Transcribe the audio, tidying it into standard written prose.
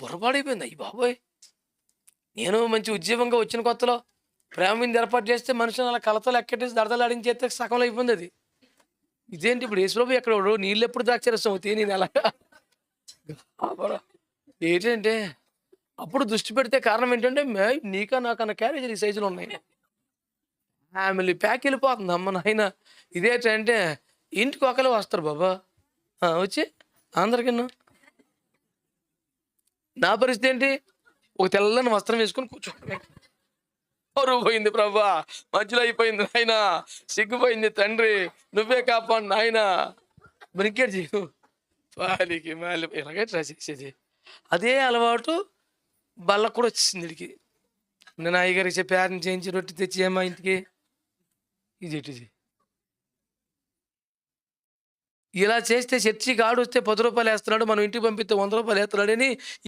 బుర్రపాడైపోయింది. అయ్య బాబోయ్! నేను మంచి ఉద్యోగంగా వచ్చిన కొత్తలో ప్రేమ విందు ఏర్పాటు చేస్తే మనుషులను అలా కలతలు ఎక్కటేసి దడదలాడించేస్తే సగంలో అయిపోయిందది. ఇదేంటి ఇప్పుడు యేసుబాబు ఎక్కడోడు నీళ్ళెప్పుడు ద్రాక్షరసం అవుతాయి నేను ఎలాగా గాబరా ఏంటంటే అప్పుడు దృష్టి పెడితే కారణం ఏంటంటే నీకా నాకన్నా క్యారేజీలు ఈ సైజులో ఉన్నాయి. ఫ్యామిలీ ప్యాక్ వెళ్ళిపోతుంది. అమ్మ నాయన ఇదేంటంటే ఇంటికి ఒకళ్ళే వస్తారు బాబా. వచ్చి అందరికిను నా పరిస్థితి ఏంటి? ఒక తెల్లని వస్త్రం వేసుకొని కూర్చోవడమే. పరువు పోయింది ప్రభా, మధ్యలో అయిపోయింది నాయన, సిగ్గుపోయింది తండ్రి, నువ్వే కాపాడు నాయన. మరి ఇంకేటి చేయను వాలికి మాలి ఇలాగే ట్రై చేసేది. అదే అలవాటు బళ్ళకు కూడా వచ్చేసింది వీడికి. నేను అయ్యగారికి చెప్పి పేరెంట్ చేయించి రొట్టె తెచ్చి ఏమా ఇంటికి ఇది ఇలా చేస్తే చర్చికి ఆడొస్తే 10 రూపాయలు వేస్తున్నాడు, మనం ఇంటికి పంపిస్తే 100 రూపాయలు వేస్తున్నాడని